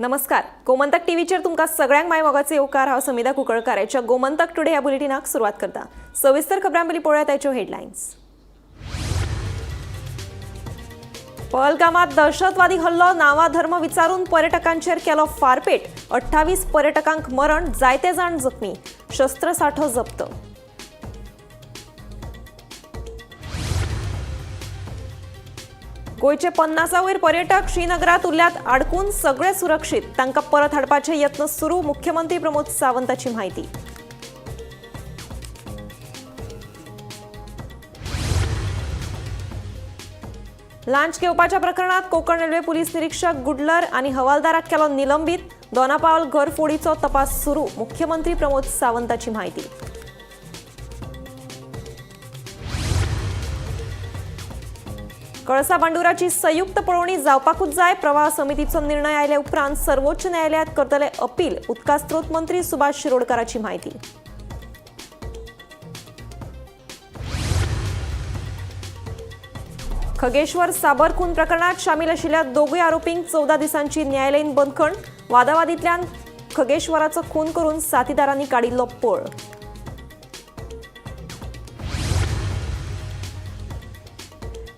नमस्कार. गोमंतक टीव्हीचेर तुमकां सगळ्यांक माय मोगाचे येवकार. हांव समिधा कुंकळकार. आयच्या गोमंतक टुडे ह्या बुलेटिनाक सुरवात करता. सविस्तर खबरां पयलीं पळोवया ताच्यो हेडलायन्स. पहलगामात दहशतवादी हल्लो. नावा धर्म विचारून पर्यटकांचेर केलो फारपेट. 28 पर्यटकांक मरण, जायते जाण जखमी. शस्त्र साठो जप्त. गोयचे 50 वयर पर्यटक श्रीनगरात उरल्यात आडकून. सगळे सुरक्षीत. तांकां परत हाडपाचे यत्न सुरू. मुख्यमंत्री प्रमोद सावंताची माहिती. लांच घेवपाच्या प्रकरणात कोकण रेल्वे पुलीस निरीक्षक गुडलर आनी हवालदाराक केलो निलंबीत. दोनापावल घरफोडीचो तपास सुरू. मुख्यमंत्री प्रमोद सावंताची माहिती. कळसा बांडुराची संयुक्त पळोवणी जावपाकूच जाय. प्रवाह समितीचो निर्णय आयले उपरांत सर्वोच्च न्यायालयात करतले अपील. उदका स्त्रोत मंत्री सुभाष शिरोडकाराची माहिती. खगेश्वर साबर खून प्रकरणात शामील आशिल्ल्या दोगूय आरोपींक 14 दिसांची न्यायालयीन बंदखण. वादावादींतल्यान खगेश्वराचो खून करून साथीदारांनी काडिल्लो पळ.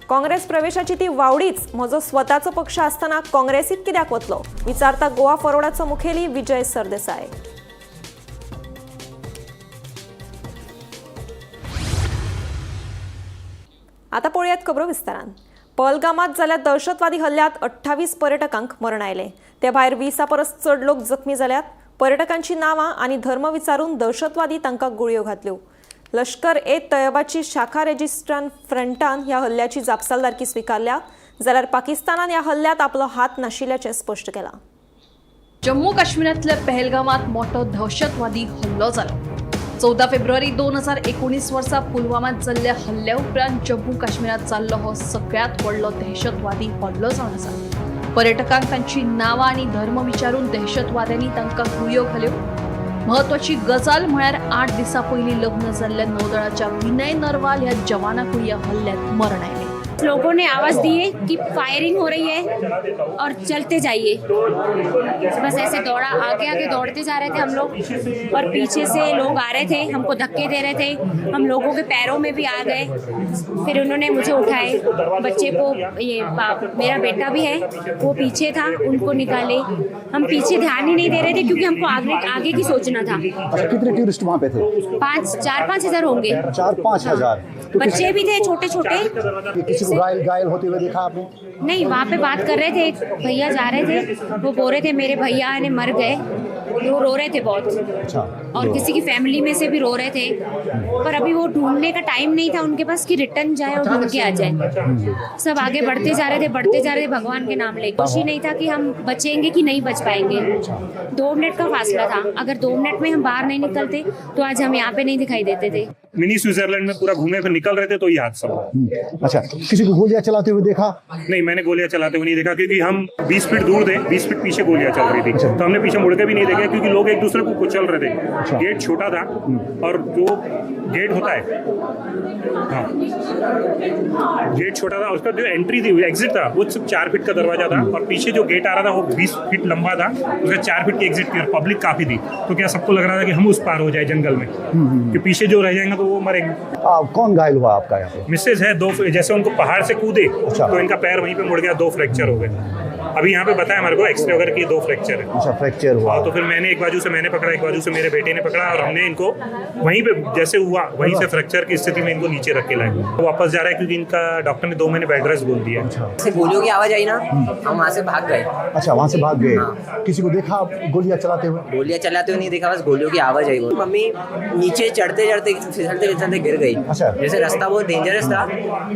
काँग्रेस प्रवेशाची ती वावडीच. म्हजो स्वताचो पक्ष आसतना काँग्रेसीत कित्याक वतलो, विचारता गोवा फॉरवर्डाचो मुखेली विजय सरदेसाय. आता पळयात खबरो विस्तारान. पहलगामात जाल्ल्या दहशतवादी हल्ल्यात 28 पर्यटकांक मरण आयले. ते भायर 20 परस चड लोक जखमी जाल्यात. पर्यटकांची नावां आनी धर्म विचारून दहशतवादी तांकां गुळयो घातल्यो. लष्कर ए तयबाची शाखा रेजिस्ट्रान फ्रंटान ह्या हल्ल्याची जापसालदारकी स्वीकारल्या, जाल्यार पाकिस्तानान ह्या हल्ल्यात आपलो हात नाशिल्ल्याचे स्पष्ट केला. जम्मू काश्मीरातल्या पहलगामात मोठो दहशतवादी हल्लो जालो. 14 फेब्रुवारी 2019 वर्सा पुलवामात जाल्ल्या हल्ल्या उपरांत जम्मू काश्मीरात जाल्लो हो सगळ्यात व्हडलो दहशतवादी हल्लो जावन आसा. पर्यटकांक तांची नावां आनी धर्म विचारून दहशतवाद्यांनी तांकां गुळयो घाल्यो. महत्वाची गजाल म्हळ्यार 8 दिसां पयलीं लग्न जाल्ल्या नौदळाच्या विनय नरवाल ह्या जवानाकूय ह्या हल्ल्यात मरण आयलें. लोगों ने आवाज दी है कि फायरिंग हो रही है और चलते जाइए. बस ऐसे दौड़ा, आगे आगे दौड़ते जा रहे थे हम लोग और पीछे से लोग आ रहे थे, हमको धक्के दे रहे थे. हम लोगों के पैरों में भी आ गए. फिर उन्होंने मुझे उठाए. बच्चे को मेरा बेटा भी है, वो पीछे था, उनको निकाले. हम पीछे ध्यान ही नहीं दे रहे थे क्योंकि हमको आगे की सोचना था. कितने टूरिस्ट वहाँ पे थे? 4-5 हजार होंगे. 4-5 हजार. बच्चे भी थे छोटे छोटे. किसी को घायल होते हुए देखा आपने? नहीं, वहाँ पे बात कर रहे थे. एक भैया जा रहे थे, वो बोल रहे थे मेरे भैया ने मर गए. वो रो रहे थे बहुत. अच्छा. और किसी की फैमिली में से भी रो रहे थे. पर अभी वो ढूंढने का टाइम नहीं था उनके पास कि रिटर्न जाए और ढूंढ के आ जाए. सब आगे बढ़ते जा रहे थे भगवान के नाम लेकर. खुशी नहीं था कि हम बचेंगे कि नहीं बच पाएंगे. 2 मिनट का फासला था. अगर 2 मिनट में हम बाहर नहीं निकलते तो आज हम यहाँ पे नहीं दिखाई देते थे. मिनी स्विट्जरलैंड में पूरा घूमे फिर निकल रहे थे तो ये हादसा हुआ. अच्छा, किसी को गोलियां चलाते हुए देखा? नहीं, मैंने गोलियां चलाते हुए नहीं देखा क्योंकि हम 20 फीट दूर थे. 20 फीट पीछे गोलियां चल रही थी तो हमने पीछे मुड़ के भी नहीं देखा क्योंकि लोग एक दूसरे को कुचल रहे थे. गेट छोटा था और जो गेट होता है, हाँ, गेट छोटा था. उसका जो एंट्री थी, एग्जिट था, वो सिर्फ 4 फीट का दरवाजा था और पीछे जो गेट आ रहा था वो 20 फीट लंबा था. उसका 4 फीट की एग्जिट थी और पब्लिक काफी थी. तो क्या सबको लग रहा था कि हम उस पार हो जाए जंगल में, कि पीछे जो रह जाएंगे तो वो मरेंगे. कौन घायल हुआ आपका यहाँ पे? मिसेज है. 2 जैसे उनको पहाड़ से कूदे तो इनका पैर वहीं पे मुड़ गया. 2 फ्रैक्चर हो गए. अभी यहाँ पे बताया हमारे को एक्सरे वगैरह की 2 फ्रैक्चर है. अच्छा, फ्रैक्चर हुआ. तो फिर मैंने एक बाजू से मैंने पकड़ा, एक बाजू से मेरे बेटे ने पकड़ा और हमने इनको वहीं पे जैसे हुआ वहीं से फ्रैक्चर की स्थिति में इनको नीचे रख के लाए. वो वापस जा रहा है क्योंकि इनका डॉक्टर ने 2 महीने बेड रेस्ट बोल दिया. से गोलियों की आवाज आई ना, हम वहाँ से भाग गए. अच्छा, वहाँ से भाग गए. किसी को देखा गोलियां चलाते हुए? गोलियां चलाते हुए नहीं देखा, बस गोलियों की आवाज आई. मम्मी नीचे चढ़ते चढ़ते फिसलते गिर गई. अच्छा. जैसे रास्ता बहुत डेंजरस था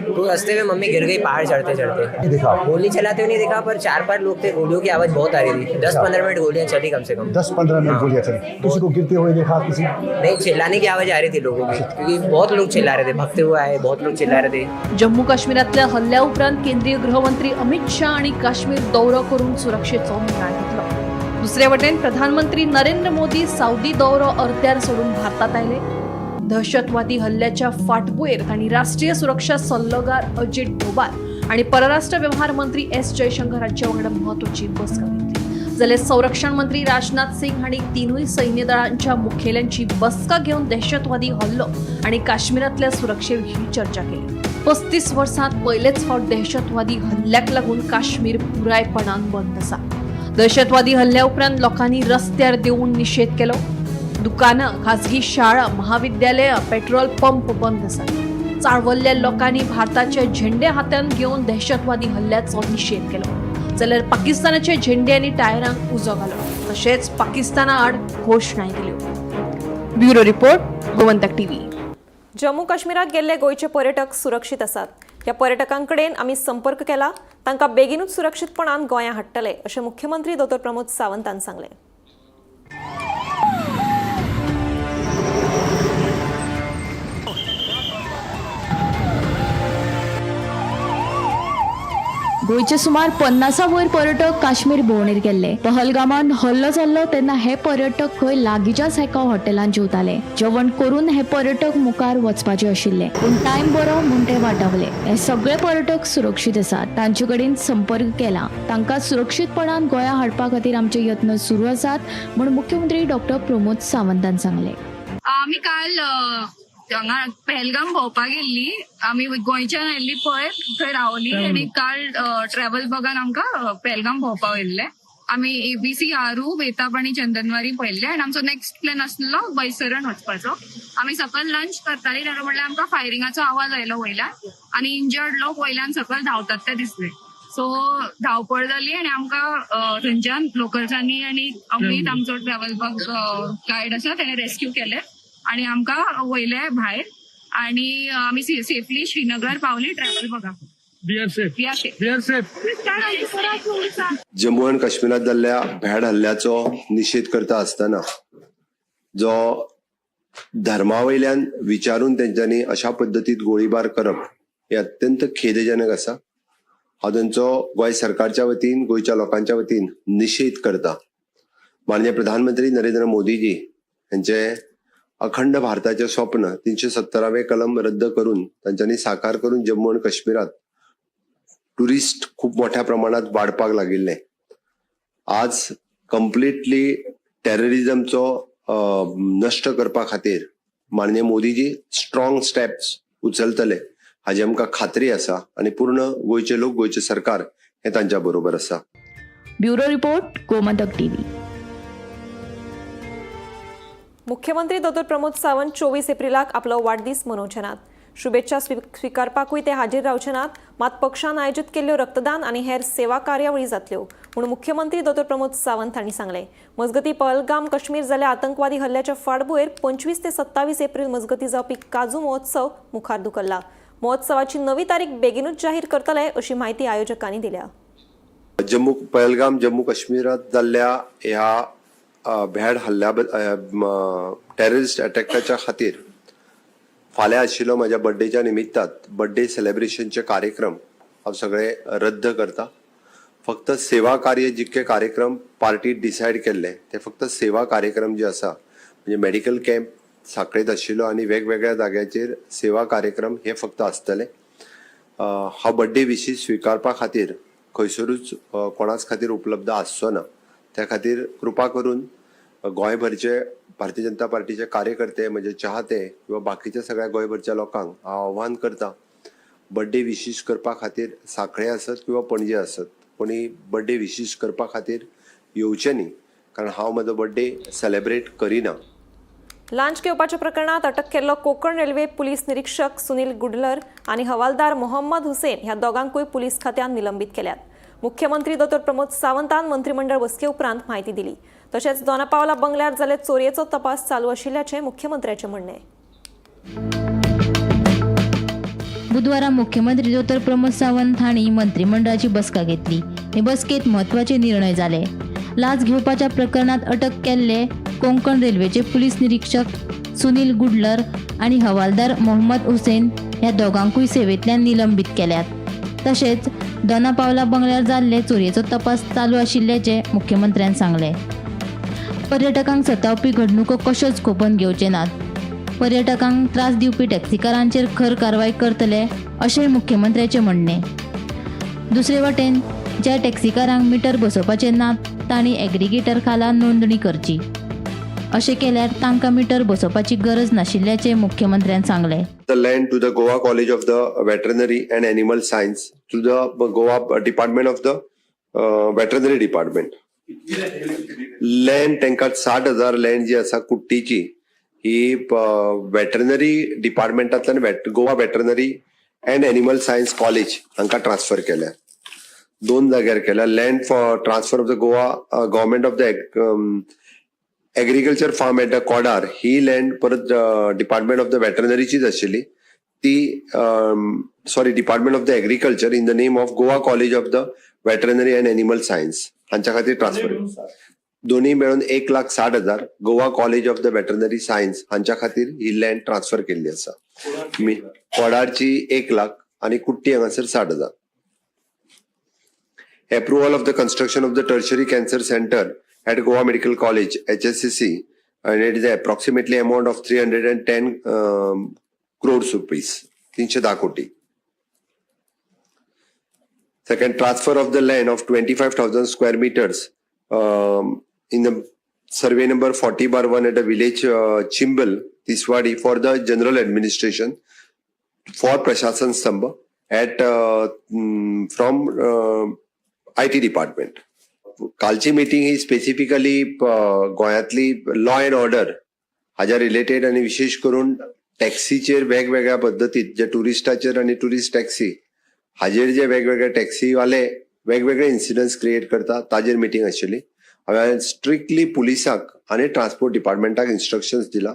तो रास्ते में मम्मी गिर गई पहाड़ चढ़ते चढ़ते. देखा? गोली चलाते हुए नहीं देखा पर 4-5 लोग थे. गोलियों की आवाज बहुत आ रही थी. 10-15 मिनट गोलियां चली कम से कम. 10-15 मिनट गोलियां चली. किसी को गिरते हुए देखा? किसी नहीं, चिल्लाने की आवाज आ रही थी लोगों की क्योंकि बहुत लोग चिल्ला रहे थे. भगते हुए आए, बहुत लोग चिल्ला रहे थे. जम्मू काश्मीरातल्या हल्ल्या उपरांत केंद्रीय गृहमंत्री अमित शाह आणि काश्मीर दौरो करून सुरक्षेचो निर्णय घेतलो. दुसरे वटेन प्रधानमंत्री नरेंद्र मोदी साऊदी दौरो अर्द्यार सोडून भारतात आयले. दहशतवादी हल्ल्याच्या फाटभुंयेर तांणी राष्ट्रीय सुरक्षा सल्लोगार अजित डोभाल आणि परराष्ट्र व्यवहार मंत्री एस जयशंकर हांचे वांगडा महत्वाची बसका घेतली. जाल्यार संरक्षण मंत्री राजनाथ सिंग हांणी तिनूय सैन्य दळांच्या मुखेल्यांची बसका घेवन दहशतवादी हल्लो आनी काश्मीरातल्या सुरक्षे विशीं चर्चा केली. 35 वर्सांत पयलेच फावट दहशतवादी हल्ल्याक लागून काश्मीर पुरायपणान बंद आसा. दहशतवादी हल्ल्या उपरांत लोकांनी रस्त्यार देऊन निषेध केलो. दुकानां, खाजगी शाळा, महाविद्यालयां, पेट्रोल पंप बंद आसात. चाळवल्ल्या लोकांनी भारताचे झेंडे हातांत घेवन दहशतवादी हल्ल्याचो निषेध केलो. जाल्यार पाकिस्तानाचे झेंडे आनी टायरांक उजो घालो. तशेंच पाकिस्ताना आड घोशणाय दिल्यो. Bureau report, Gomantak TV. Jammu काश्मीरात गेल्ले गोंयचे पर्यटक सुरक्षीत आसात. ह्या पर्यटकांकडेन आमी संपर्क केला. तांकां बेगीनूच सुरक्षीतपणान गोंयां हाडटले अशें मुख्यमंत्री दोतोर प्रमोद सावंतान सांगलें. गोंयचे सुमार 50 वयर पर्यटक काश्मीर भोंवडेर गेल्ले. पहलगामान हल्लो जाल्लो तेन्ना हे पर्यटक खंय लागींच्याच एका हॉटेलांत जेवताले. जेवण करून हे पर्यटक मुखार वचपाचे आशिल्ले, पूण टायम बरो म्हूण ते वाटावले. हे सगळे पर्यटक सुरक्षीत आसात. तांचे कडेन संपर्क केला. तांकां सुरक्षीतपणान गोंया हाडपा खातीर आमचे यत्न सुरू आसात म्हूण मुख्यमंत्री डॉक्टर प्रमोद सावंतान सांगले. आमी काल हांगा पहलगाम भोंवपाक गेल्ली. आमी गोंयच्यान आयिल्ली पळय, थंय रावली आनी काल ट्रॅव्हल बगान आमकां पहलगाम भोंवपाक व्हेल्ले. आमी ABC, आरू, बेताब आनी चंदनवारी पळयल्ले आनी आमचो नेक्स्ट प्लॅन आसलो बैसरण वचपाचो. आमी सकयल लंच करताली तेन्ना म्हणल्यार आमकां फायरिंगाचो आवाज आयलो वयल्यान आनी इंजर्ड लोक वयल्यान सकयल धांवतात ते दिसले. सो धांवपळ जाली आनी आमकां थंयच्यान लोकल्सांनी आनी अमीत आमचो ट्रॅव्हल बग गायड आसा ताणें रेस्क्यू केले आनी आमकां वयले भायर आनी आमी सेफली श्रीनगर पावली ट्रॅव्हल बघा. जम्मू आनी काश्मीरात जाल्ल्या भ्याड हल्ल्याचो निषेध करता आसतना जो धर्मावयल्यान विचारून तेंच्यांनी अशा पद्दतीत गोळीबार करप हे अत्यंत खेदजनक आसा. हांव तांचो गोंय सरकारच्या वतीन, गोंयच्या लोकांच्या वतीन निषेध करता. माननीय प्रधानमंत्री नरेंद्र मोदीजी यांचे अखंड भारताचे स्वप्न 370वें कलम रद्द करून तांच्यांनी साकार करून जम्मू आणि काश्मीरात टुरिस्ट खूप मोठ्या प्रमाणात वाडपाक लागिल्ले. आज कम्प्लिटली टेररिझमचो नष्ट करपा खातीर माननीय मोदीजी स्ट्रॉंग स्टेप्स उचलतले हाची आमकां खात्री आसा आनी पूर्ण गोंयचे लोक, गोंयचे सरकार हे तांच्या बरोबर आसा. Bureau report, Gomantak TV. मुख्यमंत्री दोतोर प्रमोद सावंत 24 एप्रिलाक आपलो वाडदीस मनोवचे नात. शुभेच्छा स्वीकारपाकूय ते हाजीर रावचे नात. मात पक्षान आयोजीत केल्ल्यो रक्तदान आनी हेर सेवा कार्यावळी जातल्यो म्हूण मुख्यमंत्री दोतोर प्रमोद सावंत हांणी सांगलें. मजगतीं पहलगाम काश्मीर जाल्ल्या आतंकवादी हल्ल्याच्या फाटभुंयेर 25 ते 27 एप्रील मजगतीं जावपी काजू महोत्सव मुखार धुकल्ला. महोत्सवाची नवी तारीख बेगीनूच जाहीर करतले अशी माहिती आयोजकांनी दिल्या. पहलगाम जम्मू काश्मीरात जाल्ल्या ह्या भ्याड हल्ल्या टेररिस्ट अटॅकाच्या खातीर फाल्यां आशिल्लो म्हाज्या बर्थडेच्या निमित्तात बर्थडे सेलिब्रेशनचे कार्यक्रम हांव सगळे रद्द करता. फक्त सेवा कार्य जितके कार्यक्रम पार्टी डिसायड केल्ले ते फक्त सेवा कार्यक्रम जे आसा म्हणजे मेडिकल कॅम्प साखळेत आशिल्लो आनी वेगवेगळ्या जाग्याचेर सेवा कार्यक्रम हे फक्त आसतले. हा बर्थडे विशीस स्वीकारपा खातीर खंयसरूच कोणाच खातीर उपलब्ध आसचो ना. त्या खातीर कृपा करून गोंयभरचे भारतीय जनता पार्टीचे कार्यकर्ते, म्हणजे चाहते किंवा बाकीच्या सगळ्या गोंयभरच्या लोकांक हांव आव्हान करता, बर्थडे विशीश करपा खातीर सांखळे आसत किंवा पणजे आसत कोणी बर्थडे विशीश करपा खातीर येवचे न्ही, कारण हांव म्हजो बर्थडे सेलिब्रेट करिना. लांच घेवपाच्या प्रकरणात अटक केल्लो कोकण रेल्वे पुलीस निरीक्षक सुनील गुडलर आनी हवालदार मोहम्मद हुसेन ह्या दोगांकूय पुलीस खात्यान निलंबीत केल्यात. मुख्यमंत्री दोतोर प्रमोद सावंतान मंत्रिमंडळ बसके उपरांत म्हायती दिली. तशेंच दोनापावला बंगल्यार जाल्ले चोरयेचो तपास चालू आशिल्ल्याचें मुख्यमंत्र्याचें म्हणणें. बुधवारा मुख्यमंत्री दोतोर प्रमोद सावंत हांणी मंत्रिमंडळाची बसका घेतली. हे बसकेत म्हत्वाचे निर्णय जाले. लाच घेवपाच्या प्रकरणात अटक केल्ले कोंकण रेल्वेचे पुलीस निरीक्षक सुनील गुडलर आनी हवालदार मोहम्मद हुसेन ह्या दोगांकूय सेवेंतल्यान निलंबीत केल्यात. तशेंच दोनापावला बंगल्यार जाल्ले चोरयेचो तपास चालू आशिल्ल्याचे मुख्यमंत्र्यान सांगले. पर्यटकांक सतावपी घडणुको कश्योच खोपून घेवचे नात. पर्यटकांक त्रास दिवपी टॅक्सीकारांचेर खर कारवाय करतले अशें मुख्यमंत्र्याचें म्हणणें. दुसरे वटेन ज्या टॅक्सीकारांक मिटर बसोवपाचे नात तांणी एग्रिगेटर खाला नोंदणी करची. अशें केल्यार तांकां मिटर बसोवपाची गरज नाशिल्ल्याचें मुख्यमंत्र्यान सांगलें. The land to the Goa College of the Veterinary and Animal Science to the Goa Department of the Veterinary Department. Land तांकां 60,000 लँड जी आसा कुट्टीची ही वेटरनरी डिपार्टमेंटांतल्यान Goa veterinary and animal science college हांकां ट्रान्सफर केल्या. 2 जाग्यार केल्या. Land for transfer of the Goa government of the agriculture farm at the Kodar ही लँड परत डिपार्टमेंट ऑफ द वेटरनरीचीच आशिल्ली ती department of the agriculture in the name of Goa college of the veterinary and animal science हांच्या खातीर transfer. दोन्ही मेळून 1,60,000 Goa college of the veterinary science हांच्या खातीर ही लँड ट्रान्सफर केल्ली आसा. कोडारची 1,00,000 आनी कुट्टी हांगासर 60,000. Approval of the construction of the tertiary cancer center at Goa Medical College, HSCC, and it is approximately amount of 310 crores rupees, 310 koti. Second, transfer of the land of 25,000 square meters in the survey number 40/1 at the village Chimbal, Tiswadi for the general administration for Prashasan Stambha at from IT department. कालची meeting ही specifically गोंयांतली law and order हाज्या related आनी विशेष करून टॅक्सीचेर वेगवेगळ्या पद्दतीत जे टुरिस्टाचेर आनी टुरिस्ट टॅक्सी हाजेर जे वेगवेगळे टॅक्सीवाले वेगवेगळे इन्सिडंट्स क्रिएट करता ताजेर मीटिंग आशिल्ली. हांवें स्ट्रिक्टली पुलिसाक आनी ट्रान्सपोर्ट डिपार्टमेंटाक इन्स्ट्रक्शन्स दिला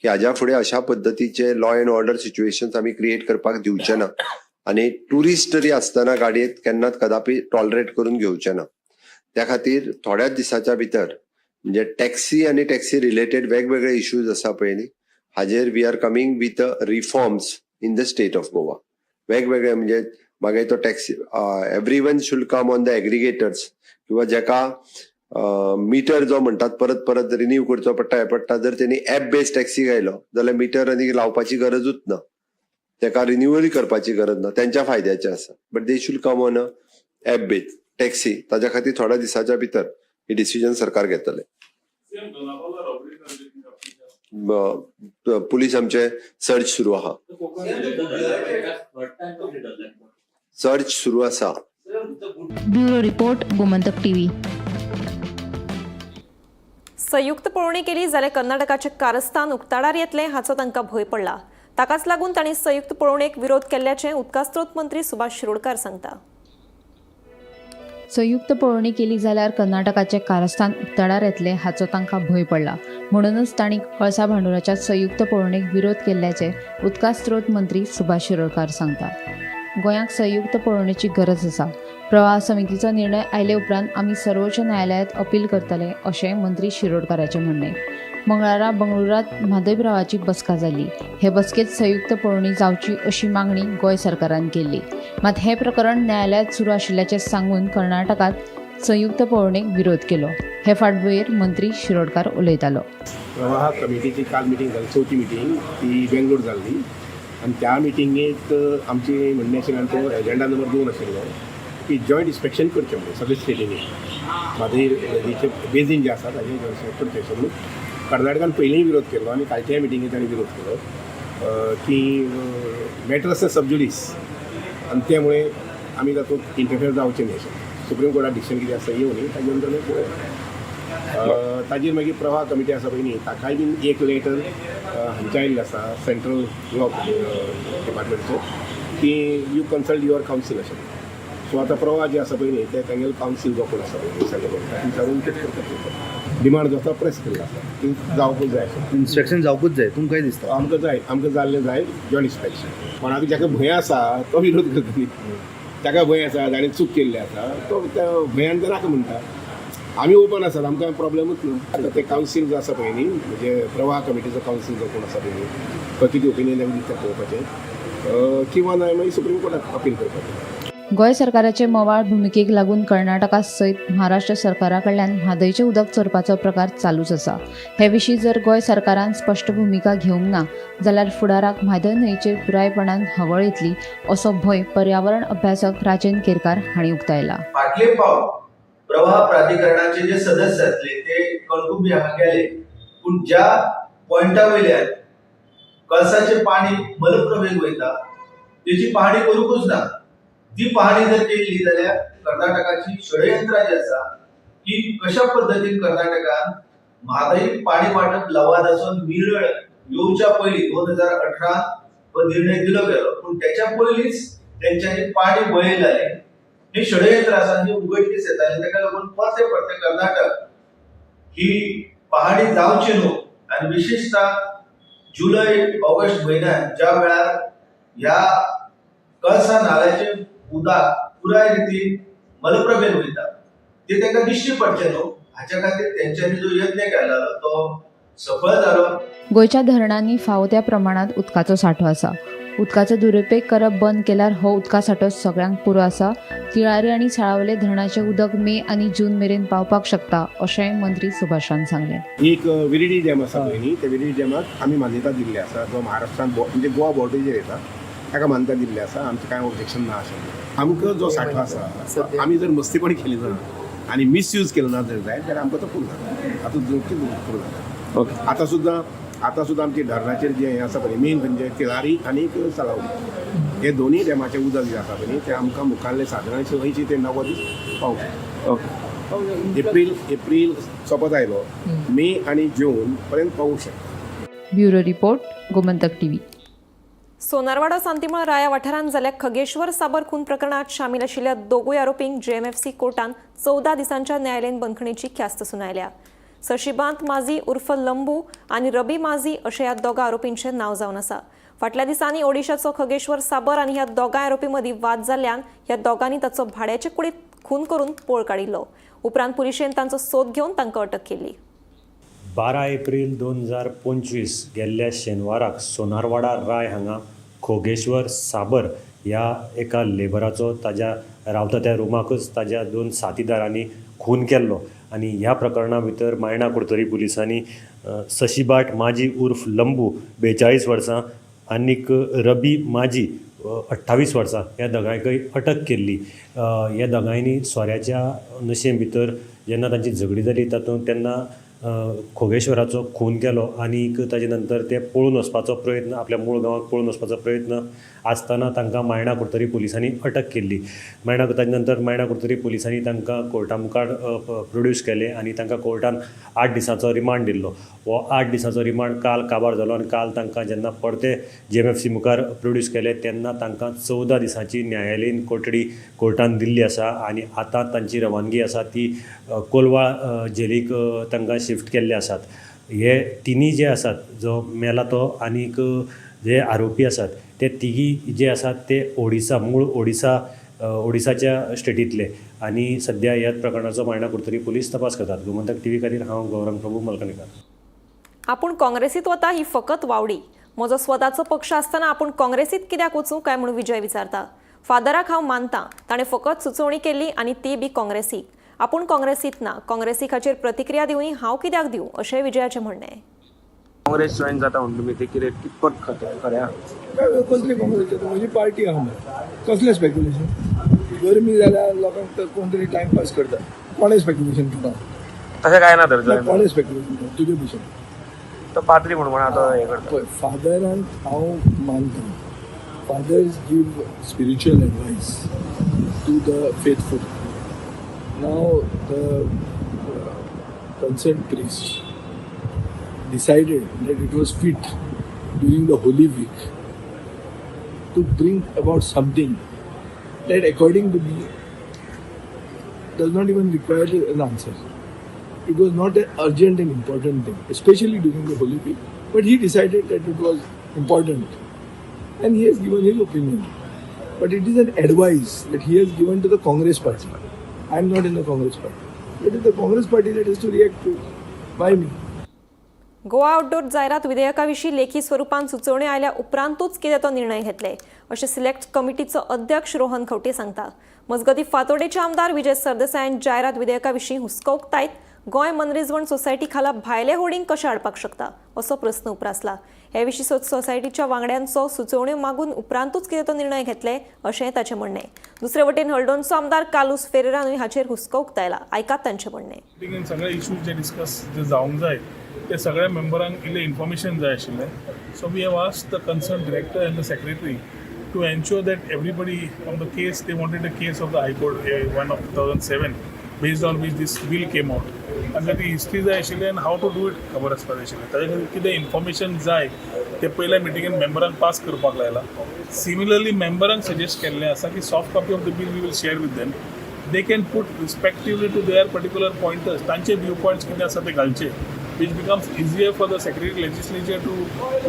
की हाज्या फुडें अशा पद्दतीचे लॉ अँड ऑर्डर सिच्युएशन्स आमी क्रिएट करपाक दिवचे ना आनी टुरिस्ट जरी आसतना गाडयेंत केन्नाच कदापि टॉलरेट करून घेवचे ना. त्या खातीर थोड्याच दिसाच्या भितर म्हणजे टॅक्सी आनी टॅक्सी रिलेटेड वेगवेगळे इश्यूज आसा पळय न्ही हाजेर we are coming with reforms in the state of Goa. वेगवेगळे म्हणजे मागीर तो taxi everyone should come on the aggregators किंवा जेका मिटर जो म्हणटात परत परत रिन्यू करचो पडटा हे पडटा. जर तेणी ऍप बेस्ड टॅक्सी घायलो जाल्यार मिटर आनी लावपाची गरजूच ना, तेका रिन्यूवल करपाची गरज ना, त्यांच्या फायद्याचे आसा. But they should come on a app based taxi. ताज्या खातीर थोड्या दिसाच्या भितर हे डिसिजन सरकार घेतले. पुलीस आमचे सर्च सुरू आहा. सर्च सुरू आसा. Bureau report Gomantak TV. संयुक्त पळोवणी केली जाल्यार कर्नाटकाचे कारस्थान उक्ताडार येतले हाचो तांकां भंय पडला. ताकाच लागून तांणी संयुक्त पळोवणेक विरोध केल्ल्याचें उदका स्त्रोत मंत्री सुभाष शिरोडकार सांगता. संयुक्त पळोवणी केली जाल्यार कर्नाटकाचे कारस्थान उक्ताडार येतले हाचो तांकां भंय पडला. म्हणूनच तांणी कळसा भांडुराच्या संयुक्त पळोवणेक विरोध केल्ल्याचे उदका स्त्रोत मंत्री सुभाष शिरोडकार सांगता. गोंयांक संयुक्त पळोवणेची गरज आसा. प्रवाह समितीचो निर्णय आयले उपरांत आमी सर्वोच्च न्यायालयात अपील करतले अशें मंत्री शिरोडकाराचें म्हणणें. मंगळारा बंगळुरात म्हादय प्रवाहाची बसका जाली. हे बसकेत संयुक्त पळोवणी जावची अशी मागणी गोंय सरकारान केल्ली. मात हे प्रकरण न्यायालयात सुरू आशिल्ल्याचें सांगून कर्नाटकात संयुक्त पळोवणेक विरोध केलो. हे फाटभुंयेर मंत्री शिरोडकार उलयतालो. प्रवाह कमिटीची काल मिटींग जाली, चवथी मिटींग ती बेंगलोर जाल्ली आनी त्या मिटींगेंत आमची म्हणणें आशिल्लें तो एजेंडा नंबर 2 आशिल्लो की जॉयंट इन्स्पेक्शन करचें म्हणून सगळे स्टेटींनी म्हादय नदीचे बेजीन जे आसा ताजें इन्स्पेक्शन करचें म्हणून कर्नाटकान पयलींय विरोध केलो आनी कालच्याय मिटींगेंत तांणी विरोध केलो की मॅटर्स सबज्युडीस आनी त्या मुळे आमी तातूंत इंटरफियर जावचें न्ही अशें. सुप्रीम कोर्टान डिसिजन कितें आसा येवं न्ही ताजे नंतर पळोवया. ताजेर मागीर प्रवाह कमिटी आसा पळय न्ही ताकाय बीन एक लेटर हांचे आयिल्लें आसा सेंट्रल लॉ डिपार्टमेंटचो की यू कन्सल्ट युअर कावन्सील अशें. सो आतां प्रवाह जे आसा पळय न्ही ते तांगेलो कावन्सील जो कोण आसा पळय सेंट्रल गव्हर्मेंटाक विचारून कितें करता डिमांड जो आसा प्रेस केल्लो आसा ती जावपूच जाय. इन्स्पेक्शन जावपूच जाय. तुमकां काय दिसता? आमकां जाल्लें जाय जॉयंट इन्स्पेक्शन. कोणाक जाका भंय आसा तो विरोध करता न्ही. ताका भंय आसा ताणें चूक केल्ली आसा तो त्या भंयान ते नाका म्हणटा. आमी ओपन आसात, आमकां प्रॉब्लेमूच ना. आतां ते कावन्सील जो आसा पळय न्ही म्हणजे प्रवाह कमिटीचो कावन्सील जो कोण आसा पळय न्ही तो कितें ओपिनियन तांकां दिता पळोवपाचें किंवा ना मागीर सुप्रीम कोर्टाक अपील करपाचें. गोंय सरकाराचे मवाळ भुमिकेक लागून कर्नाटका सयत महाराष्ट्र सरकारा कडल्यान म्हादयचें उदक चोरपाचो प्रकार चालूच आसा. हे विशीं जर गोंय सरकारान स्पश्ट भुमिका घेवंक ना जाल्यार फुडाराक म्हादय न्हंयचेर पुरायपणान हवळ येतली असो भंय पर्यावरण अभ्यासक राजेंद्र केरकार हांणी उक्तायला. फाटले फावट प्रवाह प्राधिकरणाचे जे सदस्य असले ते कणकुंबी हांगा गेले, पूण ज्या पॉइंटा वयल्यान कळसाचे पाणी मलप्रभेक वयता तेची पाहणी करूंकच ना. ती पाहणी जर केली जाल्यार कर्नाटकाची षडयंत्रा जी आसा की कशा पद्धतीन कर्नाटकान म्हादई पाणी वाटप लवादाचो निर्णय येवच्या पयलीं 2018 हो निर्णय दिलो गेलो, पूण त्याच्या पयलींच तेंच्यांनी पाणी बळयलाले. हे षडयंत्र आसा ही उगडकीस येताली. ताका लागून परते कर्नाटक ही पाहणी जावची न्हू आनी विशेषतः जुलय ऑगस्ट म्हयन्यात ज्या वेळार ह्या कळसा नाल्याचे उदक पुराय रितीन मलप्रभेन वयता ते तांकां दिश्टी पडचें न्हू, हाच्या खातीर तेंच्यांनी जो यत्न केल्लो तो सफळ जालो. गोंयच्या धरणांनी फावो त्या प्रमाणात उदकाचो सांठो आसा. उदकाचो दुरुपयोग करप बंद केल्यार हो उदका सांठो सगळ्यांक पुरो आसा. तिळारी आनी साळावले धरणाचें उदक मे आनी जून मेरेन पावपाक शकता अशेंय मंत्री सुभाषान सांगलें. एक विरिडी डॅम आसा पळय न्ही, त्या विरिडी डॅमाक आमी मान्यता दिल्ली आसा, जो महाराष्ट्रान म्हणजे गोवा बॉर्डरीचेर येता ताका मान्यता दिल्ली आसा. आमचें कांय ऑब्जेक्शन ना अशें. आमकां जो सांठो आसा आमी जर मस्तीपणी केली ना आनी मिसयूज केलो ना जर जायत जाल्यार आमकां तो पुरो जाता. आतां पुरो जाता. ओके. आतां सुद्दां आमचे धरणाचेर जे हें आसा पळय मेन म्हणजे तिळारी आनी साळावली हे दोनूय डॅमाचें उदक जें आसा पळय तें आमकां मुखाल्ले सादारणशे 80 ते 90 दीस पावता. ओके. एप्रील सोंपत आयलो, मे आनी जून पर्यंत पावूंक शकता. Bureau report, Gomantak TV. Sonarwada सांतिमळ राया वाठारांत जाल्ल्या खगेश्वर साबर खून प्रकरणात शामील आशिल्ल्या दोगूय आरोपींक JMFC कोर्टान 14 दिसांच्या न्यायालयीन बंदखणीची ख्यास्त सुनायल्या. सशिबांत माजी उर्फ लंबू आनी रबी माजी अशें ह्या दोगा आरोपींचें नांव जावन आसा. फाटल्या दिसांनी ओडिशाचो खगेश्वर साबर आनी ह्या दोगांय आरोपी मदीं वाद जाल्ल्यान ह्या दोगांनी ताचो भाड्याचे कुडींत खून करून पळ काडिल्लो. उपरांत पुलिशेन तांचो सोद घेवन तांकां अटक केली. 12 एप्रील 2025 गेल्ल्या शेनवाराक सोनारवाडा राय हांगा खोगेश्वर साबर ह्या एका लेबराचो ताज्या रावता त्या रुमाकच ताज्या 2 साथीदारांनी खून केल्लो. आनी ह्या प्रकरणा भितर मायणा कुडतरी पुलिसांनी सशिबाट माजी उर्फ लंबू 42 वर्सां आनीक रबी माजी 28 वर्सां ह्या दोगांयकय अटक केल्ली. ह्या दोगांयनी सोऱ्याच्या नशे भितर जेन्ना तांची झगडी जाली तातूंत तेन्ना खोगेश्वराचो खून केलो आनीक ताजे नंतर ते पळून वचपाचो प्रयत्न आपल्या मूळ गांवाक पळून वचपाचो प्रयत्न आसतना तांकां मायणा कुडतरी पुलिसांनी अटक केल्ली. ताजे नंतर मायणा कुडतरी पुलिसांनी तांकां कोर्टा मुखार प्रोड्यूस केले आनी तांकां कोर्टान 8 दिसांचो रिमांड दिल्लो. हो 8 दिसांचो रिमांड काल काबार जालो आनी काल तांकां जेन्ना परते JMFC मुखार प्रोड्यूस केले तेन्ना तांकां 14 दिसांची न्यायालयीन कोठडी कोर्टान दिल्ली आसा आनी आतां तांची रवानगी आसा ती कोलवा जेलीक तांकां शिफ्ट केल्ले आसात. हे तिनी जे आसात जो मेला तो आनीक जे आरोपी आसात ते तिगी जे आसात ते मूळ ओडिसाच्या स्टेटींतले आनी सद्या ह्या प्रकरणाचो मायणा कुडतरी पुलीस तपास करतात. गोमंतक टीव्ही खातीर हांव गौरंग प्रभू मलकणीकर. आपूण काँग्रेसीत वता ही फकत वावडी. म्हजो स्वताचो पक्ष आसतना आपूण काँग्रेसीत कित्याक वचूं काय म्हणून विजय विचारता. फादराक हांव मानतां, ताणें फकत सुचोवणी केल्ली आनी ती बी काँग्रेसीक. आपूण काँग्रेसीत ना, काँग्रेसी खातीर प्रतिक्रिया दिवूय हांव कित्याक दिवं अशें विजयाचें म्हणणें. काँग्रेस जॉईन जाता म्हणून तुमी ते कितें कितपत खऱ्या कसली काँग्रेस म्हजी पार्टी आहा कसलें स्पेक्युलेशन गरमी जाल्यार लोकांक कोण तरी टायमपास करता कोणें स्पेक्युलेशन करता तशें काय ना तर कोणें स्पेक्युलेशन करता तुजे भशेन तो पाद्री म्हणून आतां हें करता पळय फादरांक हांव मानतां fathers give spiritual advice to the faithful नाव the concerned priest decided that it was fit during the Holy Week to bring about something that according to me does not even require an answer. It was not an urgent and important thing, especially during the Holy Week, but he decided that it was important and he has given his opinion. But it is an advice that he has given to the Congress party. I am not in the Congress party. It is the Congress party that has to react to by me. Goa outdoor जायरात विधेयकाविशीं लेखी स्वरुपान सुचोवण्यो आयल्या उपरांतूच कितें तो निर्णय घेतले अशें सिलेक्ट कमिटीचो अध्यक्ष रोहन खंवटे सांगता. मजगती फातोडेचे आमदार विजय सरदेसायान जायरात विधेयकाविशीं हुस्को उक्तायत गोंय मनरिजवण सोसायटी खाला भायले होर्डिंग कशें हाडपाक शकता असो प्रस्न उपरासला. हे विशीं सोसायटीच्या वांगड्यांचो सुचोवण्यो मागून उपरांतूच कितें तो निर्णय घेतले अशें ताचें म्हणणें. दुसरे वटेन हळडोणचो आमदार कालूस फेरेरानूय हाचेर हुस्को उक्तायला. आयकात तांचें म्हणणें. सगळे इश्यूज जे डिस्कस जे जावंक जाय ते सगळ्या मेंबरांक इल्लें इन्फॉर्मेशन जाय आशिल्लें. So we have asked the concern director and the secretary to ensure that everybody on the case, they wanted a case of the High Court, one of 2007, based on which this bill came out. And that history जाय आशिल्लें and how to do it खबर आसपाक जाय आशिल्लें. ताजे खातीर कितें information जाय ते पयल्या मिटिंगेन मेंबरांक पास करपाक लायला. सिमिलरली मेंबरांक सजेस्ट केल्लें आसा की soft copy of the bill we will share with them. They can put respectively to their particular pointers तांचे व्यू पॉइंट्स कितें आसा ते घालचे, which becomes easier for the Secretary Legislature to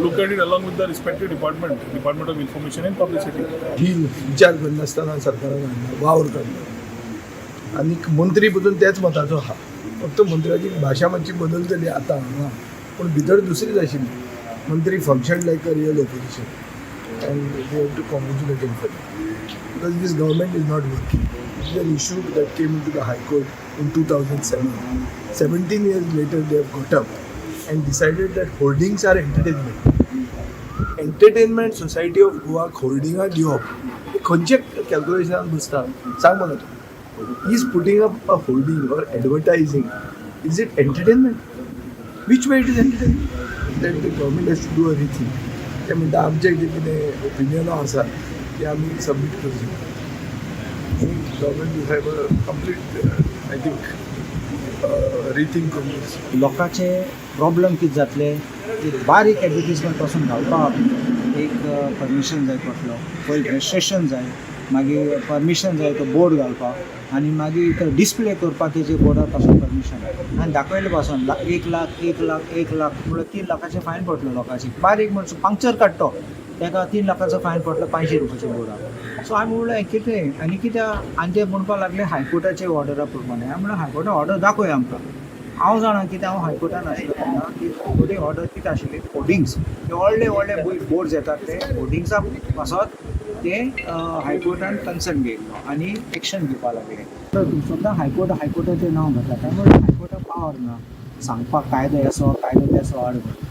look at it along with the respective Department of Information and Publicity. ही विचार करनासतना सरकारान हाडला वावर काडला आनी मंत्री पसून तेच मताचो आहा. फक्त मंत्र्याची भाशा मातशी बदलतली आतां हांगा, पूण भितर दुसरीच आशिल्ली. मंत्री function like a real opposition and they have to congratulate him for that because this government is not working. It is an issue that came into the High Court in 2007. 17 years later, they have got up and decided that holdings are entertainment. Entertainment Society of Goa holding a diop. खंयचे कॅल्क्युलेशनान बसता सांग म्हाका तूं. He is putting up a holding or advertising. Is it entertainment? Which way it is entertainment? That the government has to do a rethink. ते म्हणटा आमचे जे कितें ओपिनियन आसा ते आमी सबमीट करचे. Government will have a complete, I think, rethink on this. लोकांचे प्रॉब्लेम कितें जातले एक बारीक एडवर्टिजमेंट पासून घालपाक एक परमिशन जाय पडटलो. पयलीं रजिस्ट्रेशन जाय, मागीर परमिशन जाय तो बोर्ड घालपाक आनी मागीर डिस्प्ले करपाक तेजे बोर्डार पासून परमिशन आनी दाखयले पासून 1 लाख म्हणल्यार 3 लाखाचे फायन पडटलो लोकांची. बारीक म्हणून पंक्चर काडटो ताका 3 लाखाचो फायन पडटलो 500 रुपयाच्या बोर्डार. सो हांवें म्हणलें कितें आनी कित्याक आनी ते म्हणपाक लागले हायकोर्टाचे ऑर्डरा प्रमाणे. हांवें म्हणलें हायकोर्टा ऑर्डर दाखय आमकां. हांव जाणा कितें हांव हायकोर्टान आशिल्लो तेन्ना की हायकोर्टी ऑर्डर कितें आशिल्ली होर्डिंग्स. ते व्हडले बोर्ड्स येतात ते होर्डिंग्साक पासत ते हायकोर्टान कन्सर्न घेयलो आनी एक्शन घेवपाक लागले. सुद्दां हायकोर्टाचें नांव घेतला. त्या म्हणल्यार हायकोर्टाक पावर ना सांगपाक कायदो असो तेसो हाड म्हणून.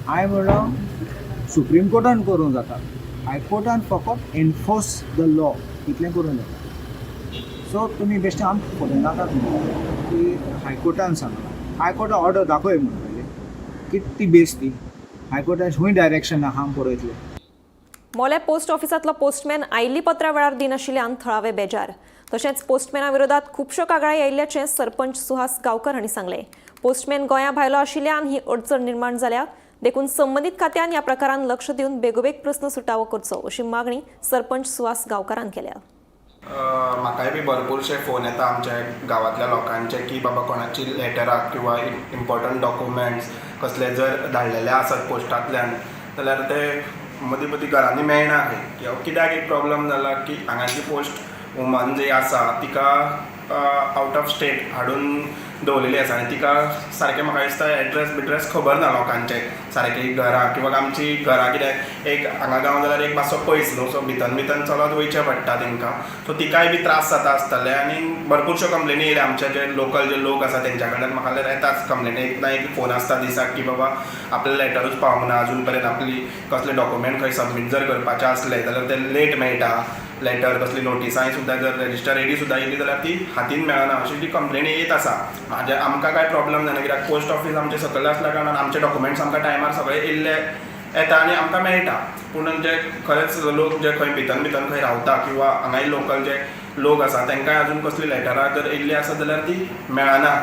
हांवें म्हणलो सुप्रीम कोर्टान करूंक जाता, हायकोर्टान फकत एनफोर्स द लॉ इतलें करूंक जाता. सो तुमी बेश्टे आमकां फोटो नाकात म्हणून की हायकोर्टान सांगला. हायकोर्टान ऑर्डर दाखय म्हणून पयलें कितें ती बेस ती हायकोर्टान खंय डायरेक्शन आहा आमी पळयतले. मोल्या पोस्ट ऑफिसांतलो पोस्टमॅन आयिल्ली पत्रां वेळार दिनाशिल्ल्यान थळावे बेजार. तशेंच पोस्टमॅना विरोधात खुबश्यो कागाळी आयिल्ल्याचें सरपंच सुहास गांवकर हांणी सांगलें. पोस्टमॅन गोंया भायलो आशिल्ल्यान ही अडचण निर्माण जाल्या. देखून संबंदीत खात्यान ह्या प्रकारान लक्ष दिवन बेगोबेग प्रस्न सुटावो करचो अशी मागणी सरपंच सुहास गांवकारान केल्या. म्हाकाय बी भरपूरशे फोन येता आमच्या गांवांतल्या लोकांचे की बाबा कोणाची लेटरां किंवा इम्पॉर्टंट डॉक्युमेंट्स कसले जर धाडलेले आसत पोस्टांतल्यान जाल्यार ते मदीं घरांनी मेळना किंवा कित्याक एक प्रॉब्लम जाला की हांगाची पोस्ट वुमन जी आसा तिका आउट ऑफ स्टेट हाडून दवरलेली आसा आनी तिका सारकें म्हाका दिसता एड्रेस खबर ना लोकांचे सारकी घरां किंवा आमची घरां कित्याक एक हांगा गांव जाल्यार एक मातसो पयस न्हू. सो भितन चलत वयचें पडटा तांकां. सो तिकाय बी त्रास जाता आसतले आनी भरपूरश्यो कंप्लेनी येयल्या आमचे जे लोकल जे लोक आसा तेंच्या कडल्यान. म्हाका येताच कंप्लेनी एक ना एक फोन आसता दिसाक की बाबा आपलें लेटरूच पावूंक ना अजून पर्यंत. आपली कसले डॉक्युमेंट खंय सबमीट जर करपाचें आसलें जाल्यार ते लेट मेळटा. लेटर कसली नोटिसांय सुद्दां जर रजिस्टर एडी सुद्दां येयली जाल्यार ती हातीन मेळना अशी ती कंप्लेनी येत आसा. आमकां काय प्रॉब्लम जायना कित्याक पोस्ट ऑफीस आमचे सकयल आसल्या कारणान आमचे डॉक्युमेंट्स आमकां टायमार सगळे येयल्ले येता आनी आमकां मेळटा. पूण जे खरेंच लोक जे खंय भितन खंय रावता किंवा हांगाय लोकल जे लोक आसा तांकांय अजून कसली लेटरां जर येयल्ली आसत जाल्यार ती मेळना.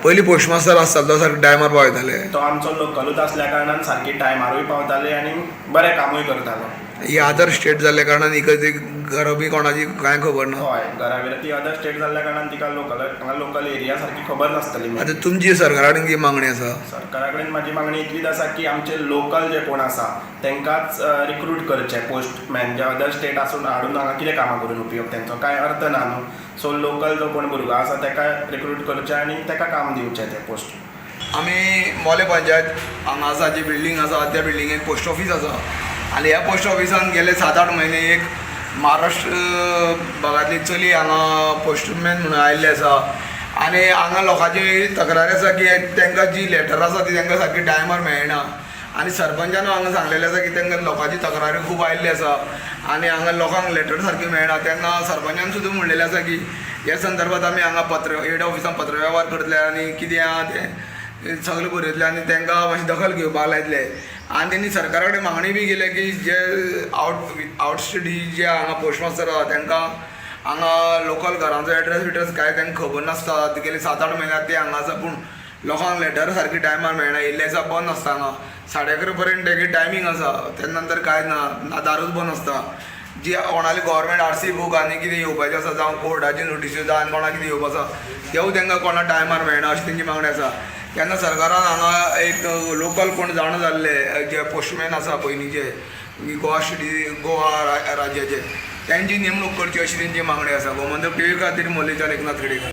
पयलीं पोस्ट मास्टर आसतालो सारको टायमार पावयताले. तो आमचो लोकलूच आसल्या कारणान सारकी टायमारूय पावताले आनी बरें कामूय करतालो. ही अदर स्टेट जाल्ल्या कारणान ही घरां बी कोणाची कांय खबर ना. हय घरा बिरा ती अदर स्टेट जाल्ल्या कारणान तिका हांगा लोकल एरिया सारकी खबर नासतली. आतां तुमची सरकारा कडेन कितें मागणी आसा? सरकारा कडेन म्हाजी मागणी इतलीच आसा की आमचे लोकल जे कोण आसा तांकांच रिक्रूट करचे पोस्टमॅन जे अदर स्टेट आसून हाडून हांगा कितें कामां करून उपयोग तांचो कांय अर्थ ना न्हू. सो लोकल जो कोण भुरगो आसा ताका रिक्रूट करचें आनी ताका काम दिवचें तें पोस्ट. आमी मोले पंचायत हांगा आसा जी बिल्डींग आसा त्या बिल्डिंगेन पोस्ट ऑफीस आसा आनी ह्या पोस्ट ऑफिसान गेले 7-8 म्हयने एक महाराष्ट्र भागांतली चली हांगा पोस्टमॅन म्हणून आयिल्ली आसा आनी हांगा लोकांची तक्रार आसा की तांकां जी लेटर आसा ती तांकां सारकी टायमार मेळना आनी सरपंचान हांगा सांगलेलें आसा की तांकां लोकांची तक्रारी खूब आयिल्ली आसा आनी हांगा लोकांक लेटर सारकी मेळना तेन्ना सरपंचान सुद्दां म्हणलेलें आसा की ह्या संदर्भात आमी हांगा हेड ऑफिसान पत्रव्यवहार करतले आनी कितें आहा तें सगळें बरयतलें आनी तांकां मातशी दखल घेवपाक लायतले आनी तेणी सरकारा कडेन मागणी बी केली की जे आउटस्टेट ही जे हांगा पोस्ट मास्टर आसा तांकां हांगा लोकल घरांचो एड्रेस कांय तांकां खबर नासता तुगेले 7-8 म्हयन्याक ते हांगा आसा पूण लोकांक लेटर सारकी टायमार मेळना इल्ले दिसा बंद आसता हांगा 11:30 पर्यंत तेगे टायमींग आसा तेन्ना नंतर कांय ना दारूच बंद आसता जी कोणाली गव्हर्मेंट RC बूक आनी कितें येवपाचें आसा जावं कोर्टाची नोटीस जावं आनी कोणाक कितें येवपाचो आसा तेवूय तांकां कोणा टायमार मेळना अशी तेंची मागणी आसा तेन्ना सरकारान हांगा एक लोकल कोण जाणो जाल्ले जे पोस्टमॅन आसा पयलींचे गोवा राज्याचे त्यांची नेमणूक करची अशी तेंची मागणी आसा गोमंतक TV खातीर मोलेचार एकनाथ खेडेकर.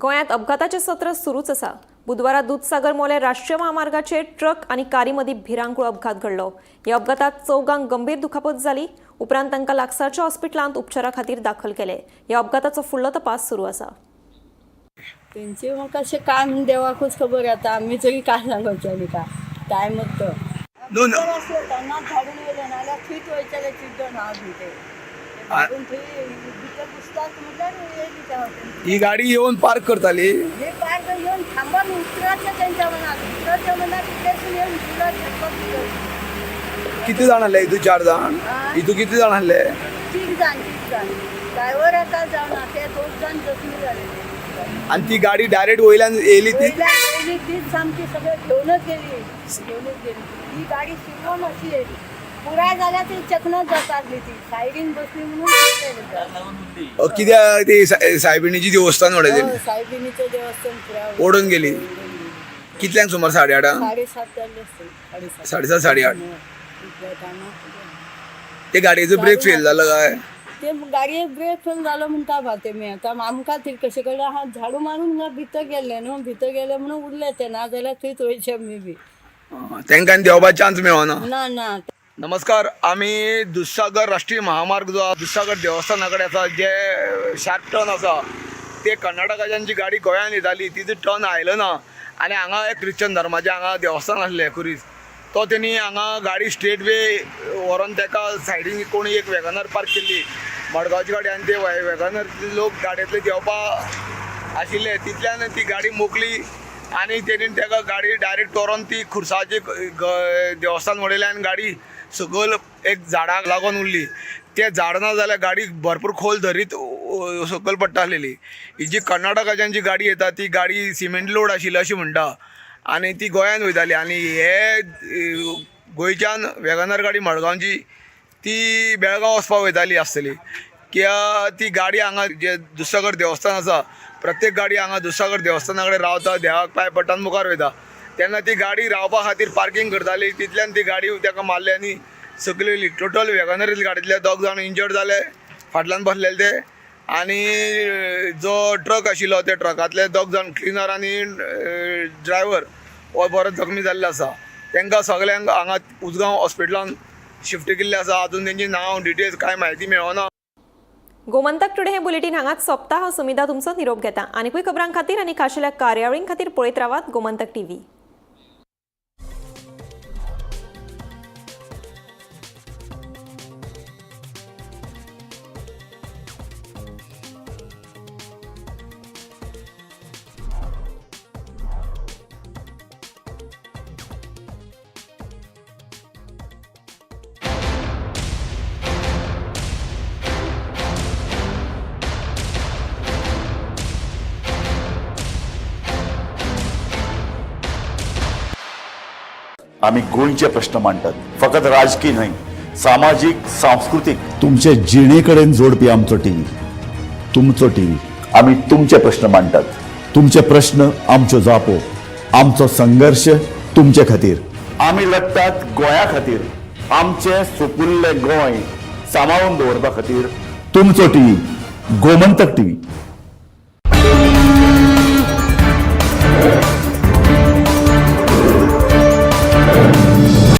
गोंयांत अपघाताचें सत्र सुरूच आसा. बुधवारा दूधसागर मोले राष्ट्रीय महामार्गाचेर ट्रक आनी कारी मदीं भिरांकूळ अपघात घडलो. ह्या अपघातांत 4 गंभीर दुखापत जाली. उपरांत तांकां लागसारच्या हॉस्पिटलांत उपचारा खातीर दाखल केले. ह्या अपघाताचो फुडलो तपास सुरू आसा. तेंचे म्हाका अशें काम देवाकूच खबर आतां आमी तरी काय सांगोवचें का टायमच तो तेन्ना धाडून येयलें नाल्यार थंयच वयतलें चिड्डून हांव भितर धाडून थंय भितर पुसतात म्हटल्यार येयली त्या हॉटेल ही गाडी येवन पार्क करताली हे पार्क येवन थांबून उतराचें तेंच्या मनात उतराचें मनात कितें येवन उतरात किती जाण आहले हितू 4 जाण हितू किती जाण आहले 3 जाण ड्रायव्हर येता जावना ते 2 जाण जखमी जाले आणि ती गाडी डायरेक्ट वयल्यान येयली तीच सामकी सगळें घेवनच गेली ही गाडी शिवून अशी येयली पुराय जाल्यार ती चकनच जाताली ती सायडीन बसली म्हणून कित्याक ती सायबिणीची देवस्थान वडयली सायबिणीचं देवस्थान पुराय ओडून गेली कितल्यांक सुमार 8:30 7:30 जाल्ली आसतली 7:30 8:30 ते गाडयेचो ब्रेक फेल जालो काय ते गाडयेक ब्रेक फेल जालो म्हणटा बा तेमी आतां आमकां ती कशें कळ्ळें हांव झाडू मारून भितर गेल्लें न्हू भितर गेलें म्हणून उरलें तें ना जाल्यार थंयच वयचें मे बी तांकां देवपाचो चान्स मेळना ना नमस्कार आमी दूधसागर राष्ट्रीय महामार्ग जो दूधसागर देवस्थाना कडेन आसा जे शार्प टर्न आसा ते कर्नाटकाच्यान जी गाडी गोंयांत येताली तिजो टर्न आयलो ना आनी हांगा एक क्रिश्चन धर्माचें हांगा देवस्थान आसलें कुरीस तो तेणी हांगा गाडी स्ट्रेट वे व्हरोन ताका सायडीन कोणी एक वॅगनर पार्क केल्ली मडगांवची गाडी आनी ते वॅगनर लोक गाडयेंतले देंवपा आशिल्ले तितल्यान ती गाडी मोकली आनी तेणीन ताका गाडी डायरेक्ट व्हरोन ती खुर्साची देवस्थान वडयलें आनी गाडी सकयल एक झाडाक लागून उरली ते झाड ना जाल्यार गाडी भरपूर खोल धरीत सकयल पडटा आसलेली ही जी कर्नाटकाच्यान जी गाडी येता ती गाडी सिमेंट लोड आशिल्ली अशी म्हणटा आनी ती गोंयांत वयताली आनी हे गोंयच्यान वॅगनर गाडी मडगांवची ती बेळगांव वचपाक वयताली आसतली कित्याक ती गाडी हांगा जे दूधसागर देवस्थान आसा प्रत्येक गाडी हांगा दूधसागर देवस्थाना कडेन रावता देवाक पांय पडटान मुखार वयता तेन्ना ती गाडी रावपा खातीर पार्किंग करताली तितल्यान ती गाडी ताका मारली आनी सकयल येयली टोटल वॅगनर गाडयेंतले 2 जाण इंजर्ड जाले फाटल्यान बसलेले ते आनी जो ट्रक आशिल्लो त्या ट्रकांतले 2 जाण क्लिनर आनी ड्रायव्हर हो बरो जखमी जाल्ले आसा तांकां सगल्यांक हांगा उजगांव हॉस्पिटलान शिफ्ट केल्ले आसा अजून तेंची नांव डिटेल्स कांय म्हायती मेळना. गोमंतक टुडे हे बुलेटिन हांगाच सोंपता. हांव सुमिता तुमचो निरोप घेता. आनीकूय खबरां खातीर आनी खाशेल्या कार्यावळीं खातीर पळयत रावात गोमंतक TV. आम्ही गोंयचे प्रश्न मांडटात फकत राजकीय न्हय सामाजिक सांस्कृतिक तुमचे जिणेकडेन जोडपी आमचो टीव्ही तुमचो टीव्ही आम्ही तुमचे प्रश्न मांडटात तुमचे प्रश्न आमच्यो जापो आमचो संघर्ष तुमचे खातीर आम्ही लढटात गोंया खातीर आमचे सोपुल्ले गोंय सांबाळून दवरपा खातीर तुमचो टीव्ही गोमंतक टीव्ही.